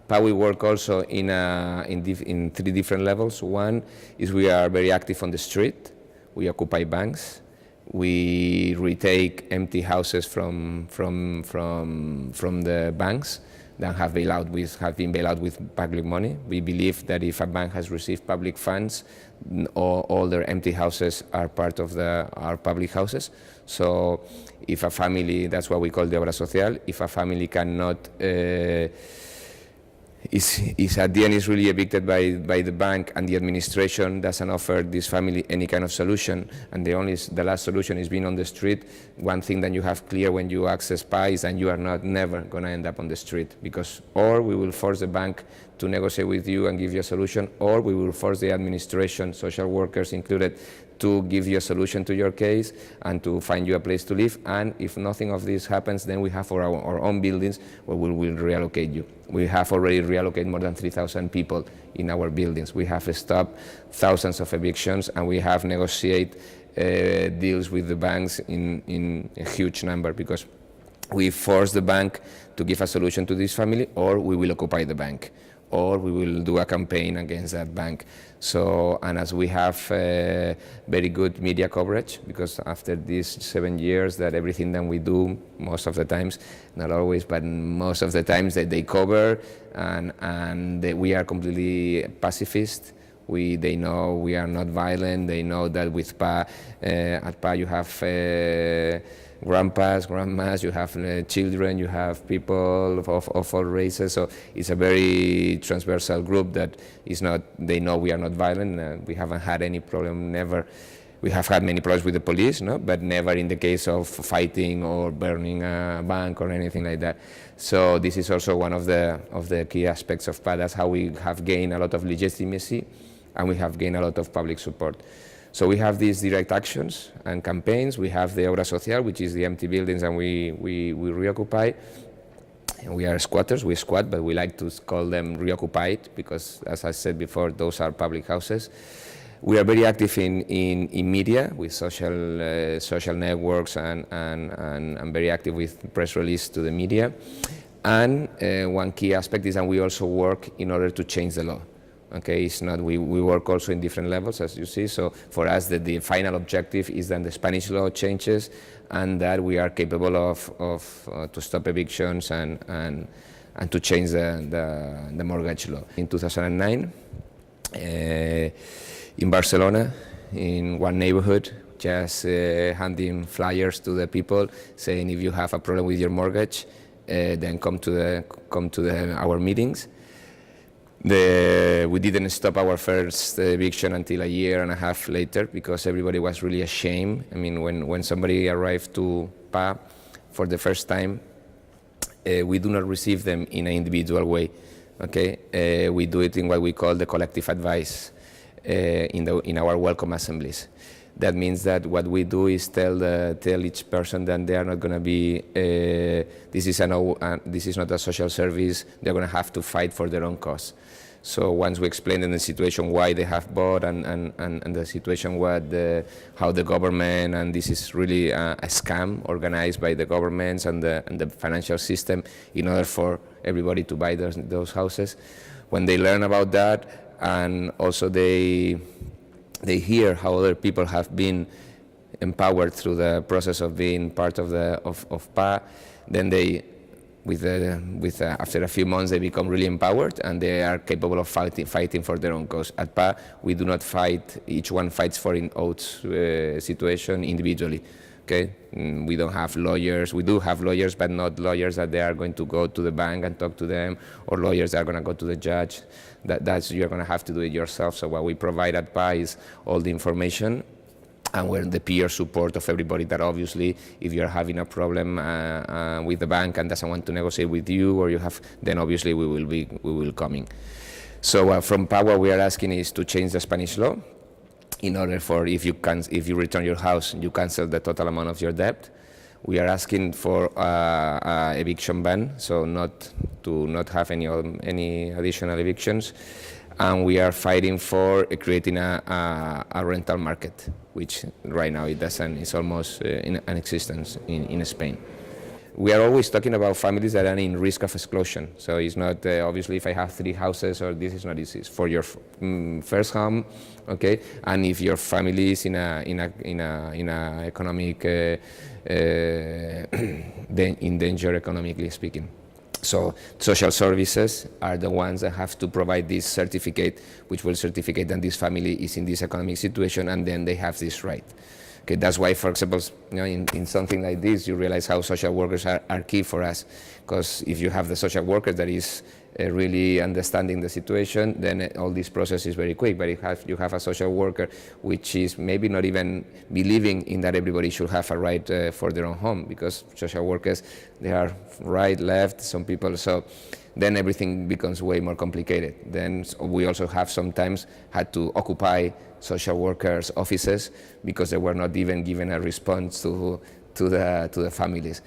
PAH we work also in 3 different levels. One is we are very active on the street. We occupy banks. We retake empty houses from the banks that have been bailed out with public money. We believe that if a bank has received public funds, all their empty houses are part of our public houses. So if a family, that's what we call the obra social, if a family cannot is at the end is really evicted by the bank and the administration doesn't offer this family any kind of solution, and the last solution is being on the street, one thing that you have clear when you access PAH is that you are never going to end up on the street, because or we will force the bank to negotiate with you and give you a solution, or we will force the administration, social workers included, to give you a solution to your case and to find you a place to live. And if nothing of this happens, then we have our own buildings where we will reallocate you. We have already relocated more than 3,000 people in our buildings. We have stopped thousands of evictions, and we have negotiated deals with the banks in a huge number, because we force the bank to give a solution to this family, or we will occupy the bank, or we will do a campaign against that bank. So, and as we have very good media coverage, because after these 7 years that everything that we do, most of the times, not always, but most of the times that they cover, and we are completely pacifist. They know we are not violent. They know that with PAH, at PAH you have grandpas, grandmas, you have children, you have people of all races. So it's a very transversal group that is not, they know we are not violent. We haven't had any problem, never. We have had many problems with the police, no? But never in the case of fighting or burning a bank or anything like that. So this is also one of the key aspects of PAH. That's how we have gained a lot of legitimacy, and we have gained a lot of public support. So we have these direct actions and campaigns. We have the obra social, which is the empty buildings, and we reoccupy. And we are squatters, we squat, but we like to call them reoccupied, because as I said before, those are public houses. We are very active in media with social networks and very active with press release to the media. And one key aspect is that we also work in order to change the law. Okay, it's not, we work also in different levels, as you see. So for us, the final objective is that the Spanish law changes, and that we are capable of to stop evictions and to change the mortgage law. In 2009, in Barcelona, in one neighborhood, just handing flyers to the people saying, if you have a problem with your mortgage, then come to our meetings. We didn't stop our first eviction until a year and a half later, because everybody was really ashamed. I mean, when somebody arrived to PAH for the first time, we do not receive them in an individual way. Okay, we do it in what we call the collective advice in our welcome assemblies. That means that what we do is tell each person that they are not going to be. This is not a social service. They're going to have to fight for their own cause. So once we explain them the situation why they have bought and the situation how the government, and this is really a scam organized by the governments and the financial system in order for everybody to buy those houses. When they learn about that, and also they hear how other people have been empowered through the process of being part of PAH, then they, after a few months, they become really empowered, and they are capable of fighting for their own cause. At PAH, we do not fight; each one fights for its own situation individually. Okay, we don't have lawyers. We do have lawyers, but not lawyers that they are going to go to the bank and talk to them, or lawyers that are going to go to the judge. That's you're going to have to do it yourself. So what we provide at PAH is all the information, and we're the peer support of everybody. That obviously, if you're having a problem with the bank and doesn't want to negotiate with you, or you have, then obviously we will coming. So from PAH, what we are asking is to change the Spanish law, in order for if you return your house, you cancel the total amount of your debt. We are asking for eviction ban, so not have any additional evictions, and we are fighting for creating a rental market, which right now it doesn't. It's almost in existence in Spain. we are always talking about families that are in risk of exclusion. So it's not obviously if I have 3 houses or this is not easy. It's for your first home, okay. And if your family is in a economic in danger economically speaking. So social services are the ones that have to provide this certificate, which will certificate that this family is in this economic situation, and then they have this right. Okay, that's why, for example, in something like this, you realize how social workers are key for us. Because if you have the social worker that is really understanding the situation, then all this process is very quick. But if you have a social worker which is maybe not even believing in that everybody should have a right for their own home, because social workers, they are right, left, some people, so then everything becomes way more complicated. Then we also have sometimes had to occupy social workers' offices because they were not even given a response to the families.